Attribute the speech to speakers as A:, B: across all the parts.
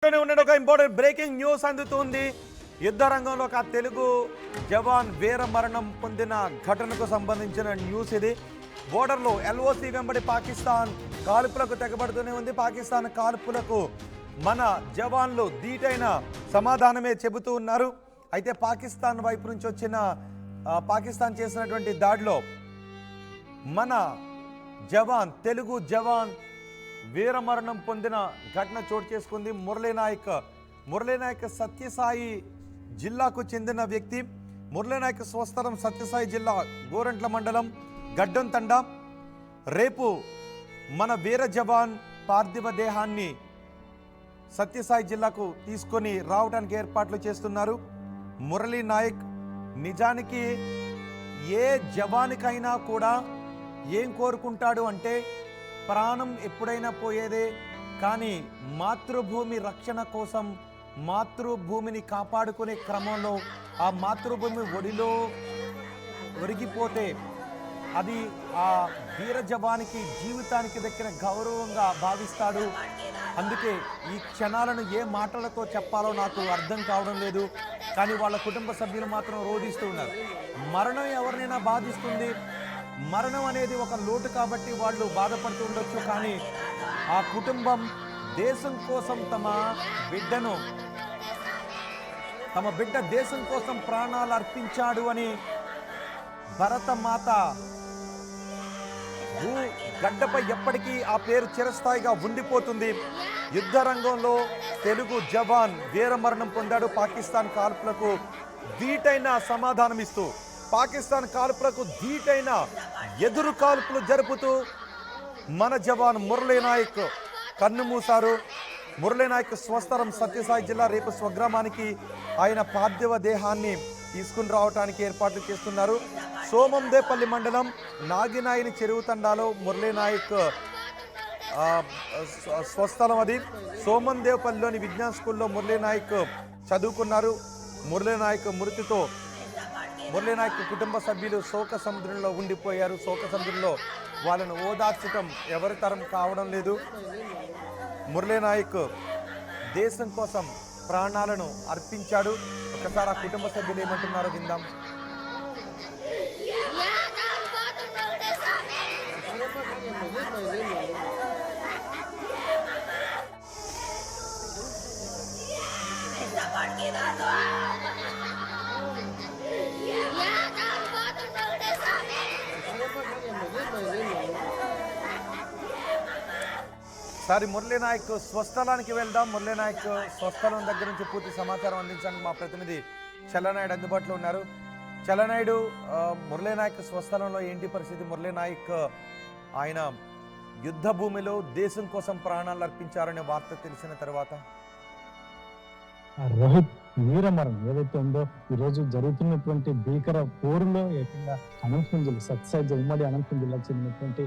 A: ఒక important breaking news అందుతుంది. యుద్ధ రంగంలో ఒక తెలుగు జవాన్ వీర మరణం పొందిన ఘటనకు సంబంధించిన న్యూస్ ఇది. బోర్డర్లో ఎల్ఓసి వెంబడి పాకిస్తాన్ కాల్పులకు తెగబడుతూనే ఉంది. పాకిస్తాన్ కాల్పులకు మన జవాన్లు ధీటైన సమాధానమే చెబుతూ ఉన్నారు. అయితే పాకిస్తాన్ వైపు నుంచి వచ్చిన పాకిస్తాన్ చేసినటువంటి దాడిలో మన జవాన్ తెలుగు జవాన్ వీరమరణం పొందిన ఘటన చోటు చేసుకుంది. మురళీనాయక్ సత్యసాయి జిల్లాకు చెందిన వ్యక్తి. మురళీనాయక్ స్వస్థలం సత్యసాయి జిల్లా గోరంట్ల మండలం గడ్డం తండా. రేపు మన వీర జవాన్ పార్థివ దేహాన్ని సత్యసాయి జిల్లాకు తీసుకొని రావడానికి ఏర్పాట్లు చేస్తున్నారు. మురళీనాయక్ నిజానికి ఏ జవానికైనా కూడా ఏం కోరుకుంటాడు అంటే ప్రాణం ఎప్పుడైనా పోయేదే, కానీ మాతృభూమి రక్షణ కోసం మాతృభూమిని కాపాడుకునే క్రమంలో ఆ మాతృభూమి ఒడిలో ఒరిగిపోతే అది ఆ వీర జవానికి జీవితానికి దక్కిన గౌరవంగా భావిస్తాడు. అందుకే ఈ క్షణాలను ఏ మాటలతో చెప్పాలో నాకు అర్థం కావడం లేదు. కానీ వాళ్ళ కుటుంబ సభ్యులు మాత్రం రోధిస్తూ ఉన్నారు. మరణం ఎవరినైనా బాధిస్తుంది. మరణం అనేది ఒక లోటు కాబట్టి వాళ్ళు బాధపడుతూ ఉండొచ్చు. కానీ ఆ కుటుంబం దేశం కోసం తమ బిడ్డ దేశం కోసం ప్రాణాలు అర్పించాడు అని భరతమాత భూ గడ్డపై ఎప్పటికీ ఆ పేరు చిరస్థాయిగా ఉండిపోతుంది. యుద్ధ రంగంలో తెలుగు జవాన్ వీరమరణం పొందాడు. పాకిస్తాన్ కాల్పులకు ధీటైన సమాధానమిస్తూ పాకిస్తాన్ కాల్పులకు ధీటైన ఎదురు కాల్పులు జరుపుతూ మన జవాన్ మురళీనాయక్ కన్నుమూశారు. మురళీనాయక్ స్వస్థలం సత్యసాయి జిల్లా. రేపు స్వగ్రామానికి ఆయన పార్థివ దేహాన్ని తీసుకుని రావడానికి ఏర్పాట్లు చేస్తున్నారు. సోమందేపల్లి మండలం నాగినాయిని చెరువు తండాలో మురళీనాయక్ స్వస్థలం అది. సోమందేపల్లిలోని విజ్ఞాన స్కూల్లో మురళీనాయక్ చదువుకున్నారు. మురళీనాయక్ మృతితో మురళీనాయక్ కుటుంబ సభ్యులు శోక సముద్రంలో ఉండిపోయారు. శోక సముద్రంలో వాళ్ళను ఓదార్చడం ఎవరి తరం కావడం లేదు. మురళీనాయక్ దేశం కోసం ప్రాణాలను అర్పించాడు. ఒకసారి ఆ కుటుంబ సభ్యులు ఏమంటున్నారో విందాం. సారి మురళీనాయక్ స్వస్థలానికి వెళ్దాం. మురళీనాయక్ స్వస్థలం దగ్గర నుంచి పూర్తి సమాచారం అందించడానికి మా ప్రతినిధి చల్లనాయుడు అందుబాటులో ఉన్నారు. చల్లనాయుడు, మురళీనాయక్ స్వస్థలంలో ఏంటి పరిస్థితి? మురళీనాయక్ ఆయన యుద్ధ భూమిలో దేశం కోసం ప్రాణాలు అర్పించారనే వార్త తెలిసిన తర్వాత
B: రోహిత్ వీరమరణం ఏదైతే ఉందో ఈ రోజు జరుగుతున్నటువంటి భీకర పోరులో ఏకంగా అనంతపురం జిల్లా సత్యసాయి ఉమ్మడి అనంతపురం జిల్లాకు చెందినటువంటి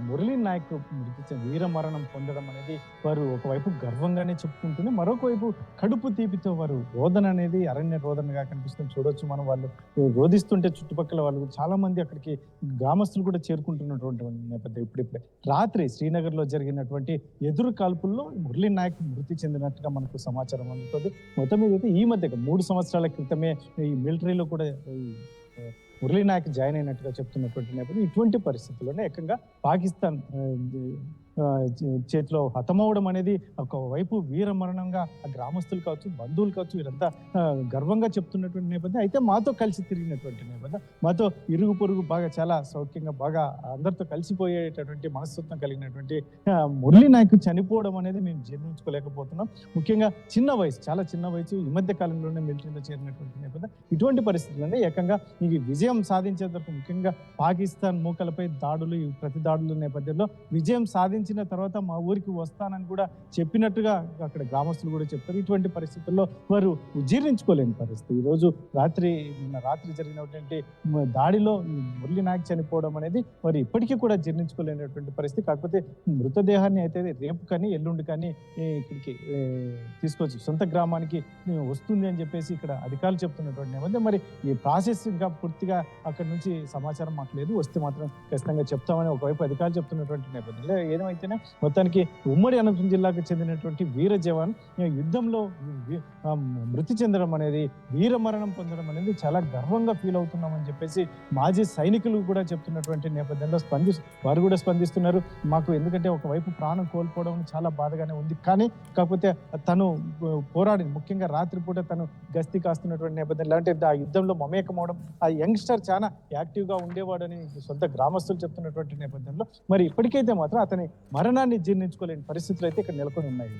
B: మురళీనాయక్ మృతి వీరమరణం పొందడం అనేది వారు ఒకవైపు గర్వంగానే చెప్పుకుంటూనే మరొక వైపు కడుపు తీపితో వారు రోదన అనేది అరణ్య రోదనగా కనిపిస్తుంది. చూడొచ్చు మనం. వాళ్ళు రోధిస్తుంటే చుట్టుపక్కల వాళ్ళు చాలా మంది అక్కడికి గ్రామస్తులు కూడా చేరుకుంటున్నటువంటి నేపథ్యం. ఇప్పుడిప్పుడే రాత్రి శ్రీనగర్ లో జరిగినటువంటి ఎదురు కాల్పుల్లో మురళీనాయక్ మృతి చెందినట్టుగా మనకు సమాచారం అందుతుంది. మొత్తం మీద అయితే ఈ మధ్య 3 సంవత్సరాల క్రితమే ఈ మిలిటరీలో కూడా మురళీనాయక్ జాయిన్ అయినట్టుగా చెప్తున్నటువంటి నేపథ్యం. ఇటువంటి పరిస్థితుల్లోనే ఏకంగా పాకిస్తాన్ చేతిలో హతమవడం అనేది ఒకవైపు వీర మరణంగా ఆ గ్రామస్తులు కావచ్చు, బంధువులు కావచ్చు, వీరంతా గర్వంగా చెప్తున్నటువంటి నేపథ్యం. అయితే మాతో కలిసి తిరిగినటువంటి నేపథ్యం, మాతో ఇరుగు పొరుగు బాగా చాలా సౌఖ్యంగా బాగా అందరితో కలిసిపోయేటటువంటి మనస్తత్వం కలిగినటువంటి మురళీనాయక్ చనిపోవడం అనేది మేము జీర్ణించుకోలేకపోతున్నాం. ముఖ్యంగా చిన్న వయసు, చాలా చిన్న వయసు, ఈ మధ్య కాలంలోనే మిలిటరీలో చేరినటువంటి నేపథ్యం. ఇటువంటి పరిస్థితుల్లోనే ఏకంగా ఈ విజయం సాధించే వరకు ముఖ్యంగా పాకిస్తాన్ మూకలపై దాడులు, ఈ ప్రతి దాడుల నేపథ్యంలో విజయం సాధించిన తర్వాత మా ఊరికి వస్తానని కూడా చెప్పినట్టుగా అక్కడ గ్రామస్తులు కూడా చెప్తారు. ఇటువంటి పరిస్థితుల్లో వారు జీర్ణించుకోలేని పరిస్థితి. ఈరోజు నిన్న రాత్రి జరిగినటువంటి దాడిలో మురళీనాయక్ చనిపోవడం అనేది వారు ఇప్పటికీ కూడా జీర్ణించుకోలేనటువంటి పరిస్థితి. కాకపోతే మృతదేహాన్ని అయితే రేపు కానీ ఎల్లుండి కానీ ఇక్కడికి తీసుకొచ్చి సొంత గ్రామానికి వస్తుంది అని చెప్పేసి ఇక్కడ అధికారులు చెప్తున్నటువంటి నేపథ్యం. మరి ఈ ప్రాసెస్ ఇంకా పూర్తిగా అక్కడ నుంచి సమాచారం మాకు లేదు. వస్తే మాత్రం ఖచ్చితంగా చెప్తామని ఒకవైపు అధికారులు చెప్తున్నటువంటి నేపథ్యంలో ఏదైనా అయితేనే మొత్తానికి ఉమ్మడి అనంతపురం జిల్లాకు చెందినటువంటి వీర జవాన్ యుద్ధంలో మృతి చెందడం అనేది, వీర మరణం పొందడం అనేది చాలా గర్వంగా ఫీల్ అవుతున్నామని చెప్పేసి మాజీ సైనికులు కూడా చెప్తున్నటువంటి నేపథ్యంలో వారు కూడా స్పందిస్తున్నారు. మాకు ఎందుకంటే ఒకవైపు ప్రాణం కోల్పోవడం చాలా బాధగానే ఉంది, కానీ కాకపోతే తను పోరాడి ముఖ్యంగా రాత్రిపూట తను గస్తీ కాస్తున్నటువంటి నేపథ్యంలో అంటే ఆ యుద్ధంలో మమేకమవడం, ఆ యంగ్స్టర్ చాలా యాక్టివ్గా ఉండేవాడని సొంత గ్రామస్తులు చెప్తున్నటువంటి నేపథ్యంలో మరి ఇప్పటికైతే మాత్రం అతని మరణాన్ని జీర్ణించుకోలేని పరిస్థితులు అయితే ఇక్కడ నెలకొని ఉన్నాయి.